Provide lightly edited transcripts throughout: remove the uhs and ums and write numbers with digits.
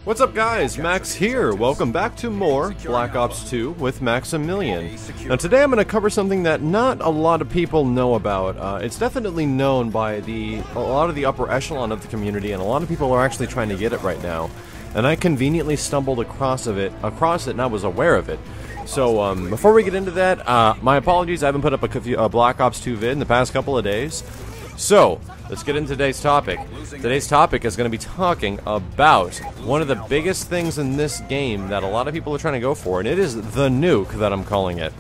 What's up guys, Max here. Welcome back to more Black Ops 2 with Maximilian. Now today I'm going to cover something that not a lot of people know about. It's definitely known by a lot of the upper echelon of the community, and a lot of people are actually trying to get it right now. And I conveniently stumbled across it and I was aware of it. So before we get into that, my apologies, I haven't put up a Black Ops 2 vid in the past couple of days. So, let's get into today's topic. Today's topic is going to be talking about one of the biggest things in this game that a lot of people are trying to go for, and it is the nuke that I'm calling it.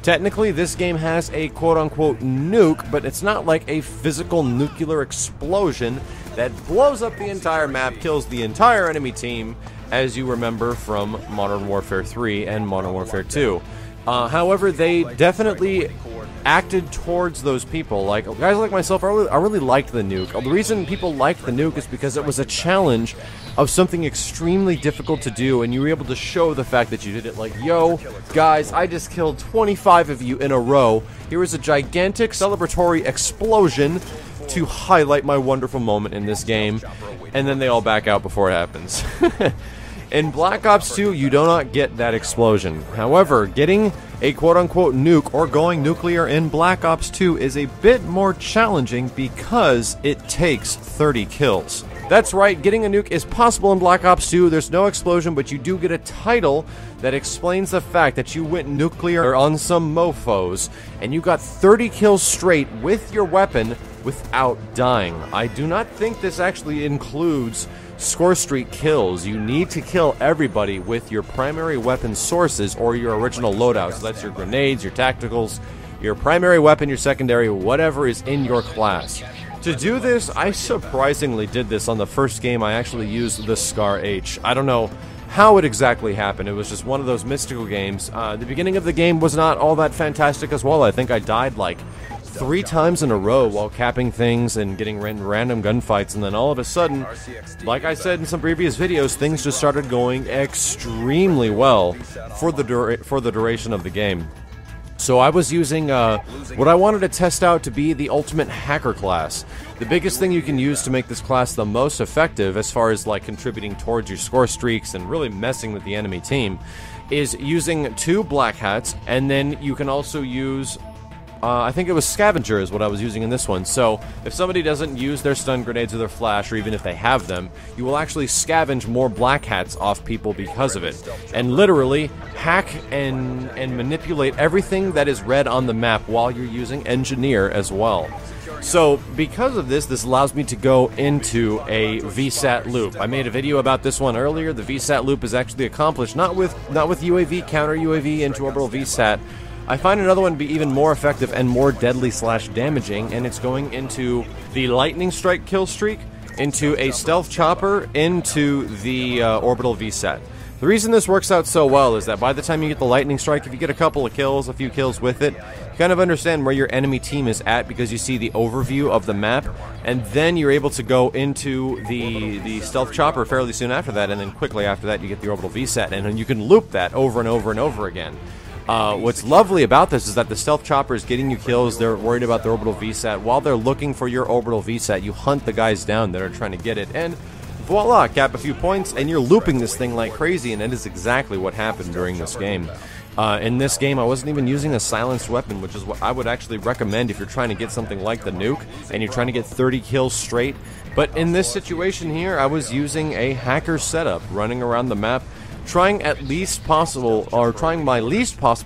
Technically, this game has a quote-unquote nuke, but it's not like a physical nuclear explosion that blows up the entire map, kills the entire enemy team, as you remember from Modern Warfare 3 and Modern Warfare 2. However, they definitely acted towards those people. Like guys like myself, I really liked the nuke. The reason people liked the nuke is because it was a challenge of something extremely difficult to do, and you were able to show the fact that you did it. Like, yo, guys, I just killed 25 of you in a row. Here is a gigantic celebratory explosion to highlight my wonderful moment in this game, and then they all back out before it happens. In Black Ops 2, you do not get that explosion. However, getting a quote-unquote nuke or going nuclear in Black Ops 2 is a bit more challenging because it takes 30 kills. That's right, getting a nuke is possible in Black Ops 2. There's no explosion, but you do get a title that explains the fact that you went nuclear on some mofos, and you got 30 kills straight with your weapon without dying. I do not think this actually includes score streak kills. You need to kill everybody with your primary weapon sources or your original loadout. So that's your grenades, your tacticals, your primary weapon, your secondary, whatever is in your class. To do this, I surprisingly did this on the first game. I actually used the Scar H. I don't know how it exactly happened. It was just one of those mystical games. The beginning of the game was not all that fantastic as well. I think I died like 3 times in a row while capping things and getting random gunfights, and then all of a sudden, like I said in some previous videos, things just started going extremely well for the duration of the game. So I was using what I wanted to test out to be the ultimate hacker class. The biggest thing you can use to make this class the most effective as far as like contributing towards your score streaks and really messing with the enemy team is using 2 black hats, and then you can also use I think it was Scavenger is what I was using in this one. So if somebody doesn't use their stun grenades or their flash, or even if they have them, you will actually scavenge more black hats off people because of it. And literally hack and manipulate everything that is red on the map while you're using Engineer as well. So because of this, this allows me to go into a VSAT loop. I made a video about this one earlier. The VSAT loop is actually accomplished not with UAV, counter UAV, into orbital VSAT. I find another one to be even more effective and more deadly / damaging, and it's going into the lightning strike kill streak, into a stealth chopper, into the orbital VSAT. The reason this works out so well is that by the time you get the lightning strike, if you get a couple of kills, a few kills with it, you kind of understand where your enemy team is at because you see the overview of the map, and then you're able to go into the stealth chopper fairly soon after that, and then quickly after that you get the orbital VSAT, and then you can loop that over and over and over again. What's lovely about this is that the stealth chopper is getting you kills. They're worried about the orbital VSAT. While they're looking for your orbital VSAT, you hunt the guys down that are trying to get it, and voila, cap a few points, and you're looping this thing like crazy, and it is exactly what happened during this game. In this game, I wasn't even using a silenced weapon, which is what I would actually recommend if you're trying to get something like the nuke, and you're trying to get 30 kills straight. But in this situation here, I was using a hacker setup, running around the map, trying my least possible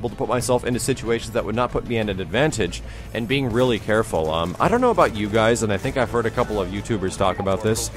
to put myself into situations that would not put me at an advantage, and being really careful. I don't know about you guys, and I think I've heard a couple of YouTubers talk about this.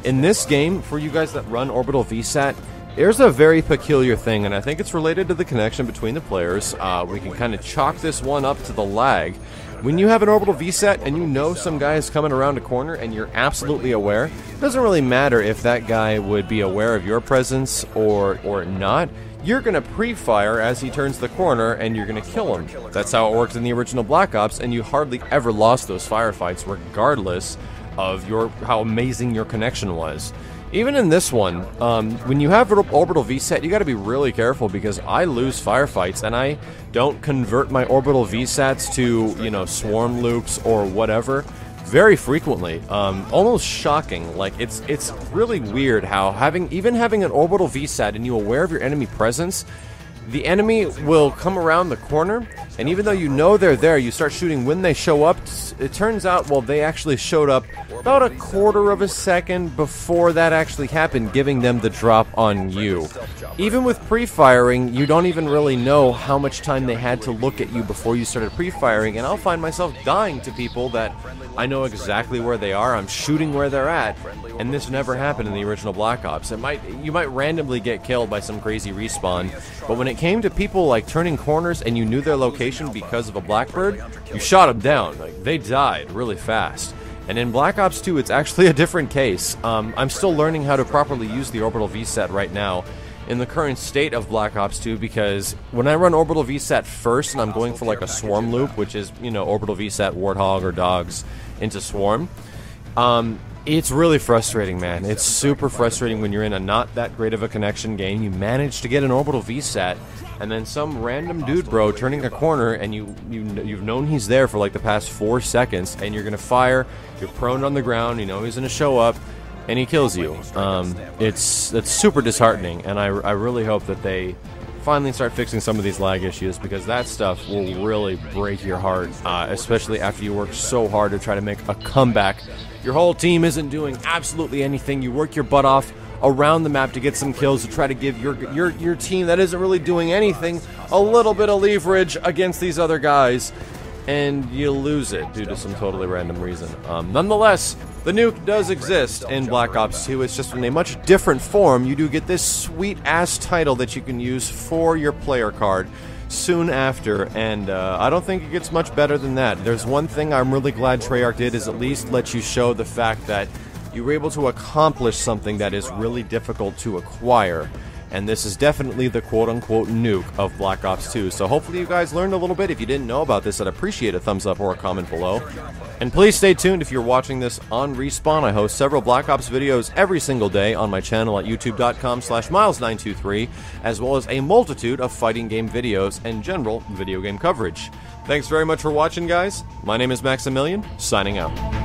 In this game, for you guys that run orbital VSAT, there's a very peculiar thing, and I think it's related to the connection between the players. We can kind of chalk this one up to the lag. When you have an orbital VSAT and you know some guy is coming around a corner and you're absolutely aware, it doesn't really matter if that guy would be aware of your presence or not. You're going to pre-fire as he turns the corner and you're going to kill him. That's how it worked in the original Black Ops, and you hardly ever lost those firefights regardless of how amazing your connection was. Even in this one, when you have orbital VSAT, you got to be really careful because I lose firefights and I don't convert my orbital VSATs to, you know, swarm loops or whatever very frequently, almost shocking. Like, it's really weird how even having an orbital VSAT and you aware of your enemy presence, the enemy will come around the corner, and even though you know they're there, you start shooting when they show up. It turns out, well, they actually showed up about a quarter of a second before that actually happened, giving them the drop on you. Even with pre-firing, you don't even really know how much time they had to look at you before you started pre-firing, and I'll find myself dying to people that I know exactly where they are, I'm shooting where they're at, and this never happened in the original Black Ops. You might randomly get killed by some crazy respawn, but when it came to people like turning corners and you knew their location because of a Blackbird, you shot them down. Like, they died really fast. And in Black Ops 2, it's actually a different case. I'm still learning how to properly use the orbital VSAT right now in the current state of Black Ops 2, because when I run orbital VSAT first and I'm going for like a swarm loop, which is, you know, orbital VSAT Warthog or Dogs into swarm, it's really frustrating, man. It's super frustrating when you're in a not that great of a connection game. You manage to get an orbital VSAT, and then some random dude, bro, turning a corner, and you've known he's there for like the past 4 seconds, and you're gonna fire. You're prone on the ground. You know he's gonna show up, and he kills you. That's super disheartening, and I really hope that they finally start fixing some of these lag issues, because that stuff will really break your heart, especially after you work so hard to try to make a comeback. Your whole team isn't doing absolutely anything. You work your butt off around the map to get some kills, to try to give your team that isn't really doing anything a little bit of leverage against these other guys, and you lose it due to some totally random reason. Nonetheless, the nuke does exist in Black Ops 2. It's just in a much different form. You do get this sweet-ass title that you can use for your player card soon after, and I don't think it gets much better than that. There's one thing I'm really glad Treyarch did, is at least let you show the fact that you were able to accomplish something that is really difficult to acquire. And this is definitely the quote-unquote nuke of Black Ops 2. So hopefully you guys learned a little bit. If you didn't know about this, I'd appreciate a thumbs up or a comment below. And please stay tuned if you're watching this on Respawn. I host several Black Ops videos every single day on my channel at youtube.com/miles923, as well as a multitude of fighting game videos and general video game coverage. Thanks very much for watching, guys. My name is Maximilian, signing out.